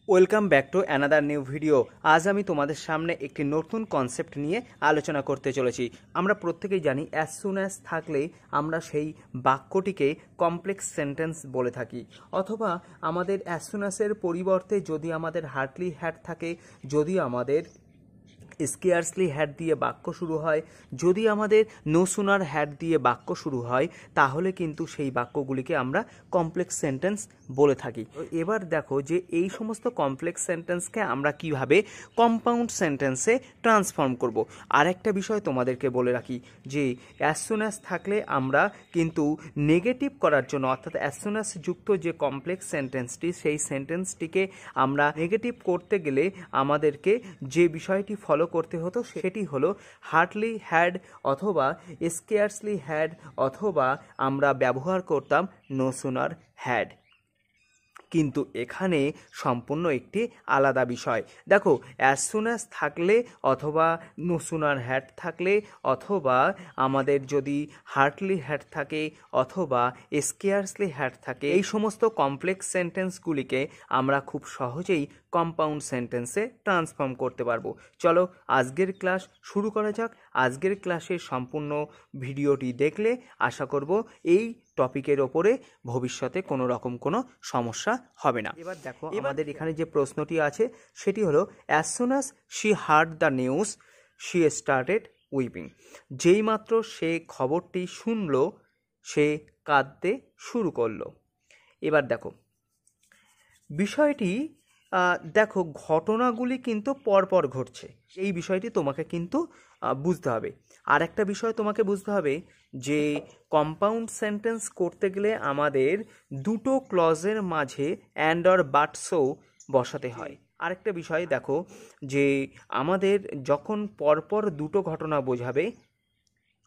Welcome back to another new video. আজ আমি তোমাদের সামনে একটি নতুন কনসেপ্ট নিয়ে আলোচনা করতে চলেছি। আমরা প্রত্যেকেই জানি অ্যাজ সুন অ্যাজ থাকলেই আমরা সেই বাক্যটিকে কমপ্লেক্স সেন্টেন্স বলে থাকি, অথবা আমাদের অ্যাজ সুন অ্যাজের পরিবর্তে যদি আমাদের হার্ডলি হ্যাড থাকে, যদি আমাদের স্কেয়ার্সলি হ্যাড দিয়ে বাক্য শুরু হয়, যদি আমাদের নো সুনার হ্যাড দিয়ে বাক্য শুরু হয়, তাহলে কিন্তু সেই বাক্যগুলিকে আমরা কমপ্লেক্স সেন্টেন্স বলে থাকি। এবার দেখো যে এই সমস্ত কমপ্লেক্স সেন্টেন্সকে আমরা কিভাবে কম্পাউন্ড সেন্টেন্সে ট্রান্সফর্ম করব। আর একটা বিষয় তোমাদেরকে বলে রাখি যে অ্যাজ সুন অ্যাজ থাকলে আমরা কিন্তু নেগেটিভ করার জন্য, অর্থাৎ অ্যাজ সুন অ্যাজ যুক্ত যে কমপ্লেক্স সেন্টেন্সটি, সেই সেন্টেন্সটিকে আমরা নেগেটিভ করতে গেলে আমাদেরকে যে বিষয়টি ফলো করতে হতো সেটি হলো হার্ডলি হ্যাড অথবা স্কেয়ার্সলি হ্যাড, অথবা আমরা ব্যবহার করতাম নো সুনার হ্যাড। কিন্তু এখানে সম্পূর্ণ একটি আলাদা বিষয়। দেখো, অ্যাজ সুন অ্যাজ থাকলে অথবা নো সুনার হ্যাড থাকলে, অথবা আমাদের যদি হার্ডলি হ্যাড থাকে অথবা স্কেয়ার্সলি হ্যাড থাকে, এই সমস্ত কমপ্লেক্স সেন্টেন্সগুলিকে আমরা খুব সহজেই কম্পাউন্ড সেন্টেন্সে ট্রান্সফর্ম করতে পারবো। চলো আজকের ক্লাস শুরু করা যাক। আজকের ক্লাসের সম্পূর্ণ ভিডিওটি দেখলে আশা করব এই টপিকের ওপরে ভবিষ্যতে কোনো রকম কোনো সমস্যা হবে না। এবার দেখো, আমাদের এখানে যে প্রশ্নটি আছে সেটি হলো as soon as she heard the news she started weeping. যেই মাত্র সে খবরটি শুনলো সে কাঁদতে শুরু করলো। এবার দেখো বিষয়টি, দেখো ঘটনাগুলি কিন্তু পরপর ঘটছে, এই বিষয়টি তোমাকে কিন্তু বুঝতে হবে। আর একটা বিষয় তোমাকে বুঝতে হবে যে কম্পাউন্ড সেন্টেন্স করতে গেলে আমাদের দুটো ক্লজের মাঝে অ্যান্ড অর বাট সো বসাতে হয়। আরেকটা বিষয় দেখো যে আমাদের যখন পরপর দুটো ঘটনা বোঝাবে,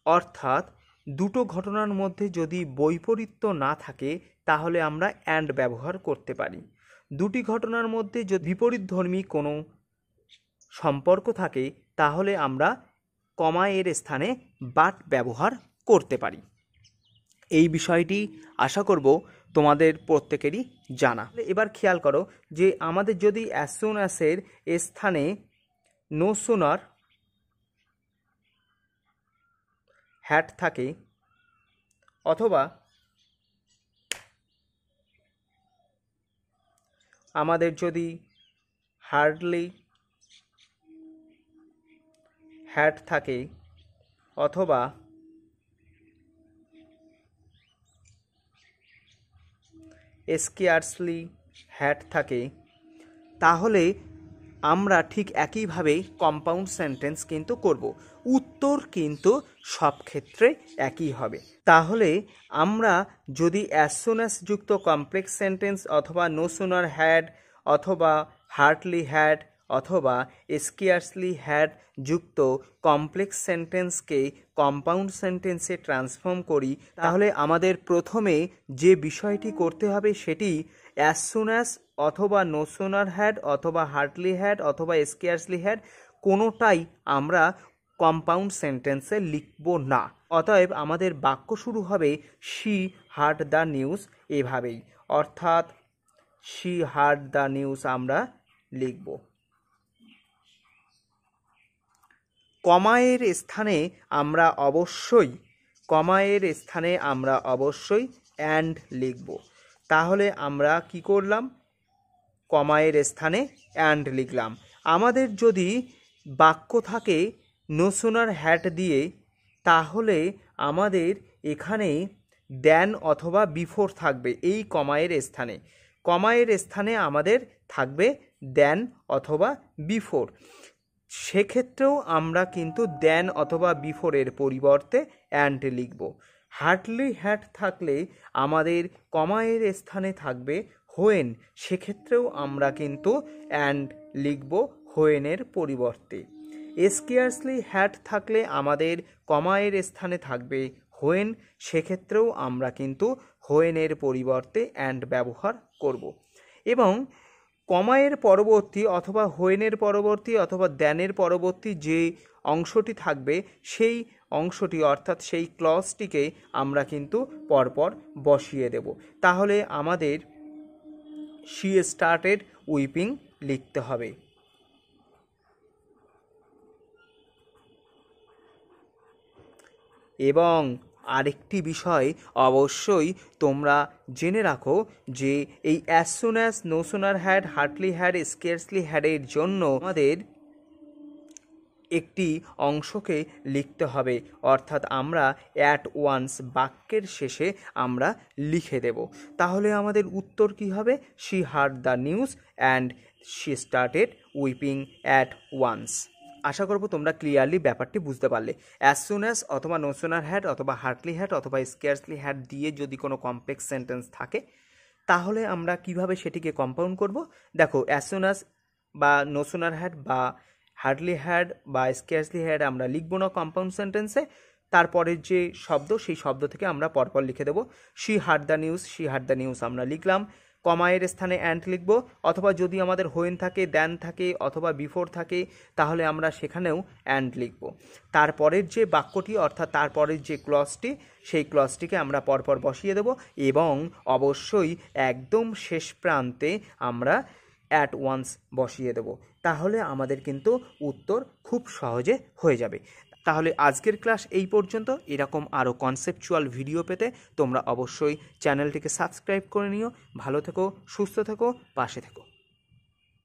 অর্থাৎ দুটো ঘটনার মধ্যে যদি বৈপরীত্য না থাকে তাহলে আমরা অ্যান্ড ব্যবহার করতে পারি। দুটি ঘটনার মধ্যে যদি বিপরীতধর্মী কোনো সম্পর্ক থাকে তাহলে আমরা কমা এর স্থানে বাট ব্যবহার করতে পারি। এই বিষয়টি আশা করব তোমাদের প্রত্যেকেরই জানা। এবার খেয়াল করো যে আমাদের যদি অ্যাজ সুন অ্যাজের স্থানে নো সুনার হ্যাড থাকে, অথবা আমাদের যদি হার্ডলি হ্যাড থাকে, অথবা স্কেয়ার্সলি হ্যাড থাকে, তাহলে আমরা ঠিক একইভাবে কম্পাউন্ড সেন্টেন্স কিন্তু করব। উত্তর কিন্তু সব ক্ষেত্রে একই হবে। তাহলে আমরা যদি অ্যাজ সুন অ্যাজ যুক্ত কমপ্লেক্স সেন্টেন্স অথবা নো সুনার হ্যাড অথবা হার্ডলি হ্যাড অথবা স্কেয়ার্সলি হ্যাড যুক্ত কমপ্লেক্স সেন্টেন্সকে কম্পাউন্ড সেন্টেন্সে ট্রান্সফর্ম করি, তাহলে আমাদের প্রথমে যে বিষয়টি করতে হবে সেটি অ্যাজ সুন অ্যাজ অথবা নো সুনার হ্যাড অথবা হার্ডলি হ্যাড অথবা স্কেয়ার্সলি হ্যাড কোনোটাই আমরা কম্পাউন্ড সেন্টেন্সে লিখব না। অতএব আমাদের বাক্য শুরু হবে শি হার্ড দ্য নিউজ এভাবেই, অর্থাৎ শি হার্ড দ্য নিউজ আমরা লিখব। কমায়ের স্থানে আমরা অবশ্যই অ্যান্ড লিখব। তাহলে আমরা কি করলাম? কমায়ের স্থানে অ্যান্ড লিখলাম। আমাদের যদি বাক্য থাকে নো সুনার হ্যাড দিয়ে, তাহলে আমাদের এখানে দেন অথবা বিফোর থাকবে এই কমায়ের স্থানে আমাদের থাকবে দেন অথবা বিফোর। সেক্ষেত্রেও আমরা কিন্তু দেন অথবা বিফোরের পরিবর্তে অ্যান্ড লিখব। হার্ডলি হ্যাড থাকলে আমাদের কমায়ের স্থানে থাকবে হোয়েন, সেক্ষেত্রেও আমরা কিন্তু অ্যান্ড লিখব হোয়েনের পরিবর্তে। স্কেয়ার্সলি হ্যাড থাকলে আমাদের কমায়ের স্থানে থাকবে হোয়েন, সেক্ষেত্রেও আমরা কিন্তু হোয়েনের পরিবর্তে অ্যান্ড ব্যবহার করব। এবং কমায়ের পরবর্তী অথবা হোয়েনের পরবর্তী অথবা দেনের পরবর্তী যে অংশটি থাকবে সেই অংশটি, অর্থাৎ সেই ক্লজটিকে আমরা কিন্তু পরপর বসিয়ে দেব। তাহলে আমাদের শি স্টার্টেড উইপিং লিখতে হবে। এবং আরেকটি বিষয় অবশ্যই তোমরা জেনে রাখো যে এই as soon as, no sooner had, hardly had, scarcely হ্যাডের জন্য আমাদের একটি অংশকে লিখতে হবে, অর্থাৎ আমরা অ্যাট ওয়ান্স বাক্যের শেষে আমরা লিখে দেব। তাহলে আমাদের উত্তর কি হবে? She heard the news and she started weeping at once. আশা করব তোমরা ক্লিয়ারলি ব্যাপারটি বুঝতে পারলে। অ্যাজ সুন অ্যাজ অথবা নো সুনার হ্যাড অথবা হার্ডলি হ্যাড অথবা স্কেয়ার্সলি হ্যাড দিয়ে যদি কোনো কমপ্লেক্স সেন্টেন্স থাকে তাহলে আমরা কিভাবে সেটিকে কম্পাউন্ড করব। দেখো, অ্যাজ সুন অ্যাজ বা নো সুনার হ্যাড বা হার্ডলি হ্যাড বা স্কেয়ার্সলি হ্যাড আমরা লিখবো না কম্পাউন্ড সেন্টেন্সে, তারপরের যে শব্দ সেই শব্দ থেকে আমরা পরপর লিখে দেবো। She heard the news, she heard the news আমরা লিখলাম, কমায়ের স্থানে অ্যান্ড লিখবো, অথবা যদি আমাদের হোয়েন থাকে, দেন থাকে অথবা বিফোর থাকে তাহলে আমরা সেখানেও অ্যান্ড লিখবো। তারপরের যে বাক্যটি অর্থাৎ তারপরের যে ক্লজটি সেই ক্লজটিকে আমরা পরপর বসিয়ে দেব এবং অবশ্যই একদম শেষ প্রান্তে আমরা অ্যাট ওয়ান্স বসিয়ে দেব। তাহলে আমাদের কিন্তু উত্তর খুব সহজে হয়ে যাবে। তাহলে আজকের ক্লাস এই পর্যন্ত। এরকম আরও কনসেপচুয়াল ভিডিও পেতে তোমরা অবশ্যই চ্যানেলটিকে সাবস্ক্রাইব করে নিও। ভালো থেকো, সুস্থ থেকো, পাশে থেকো।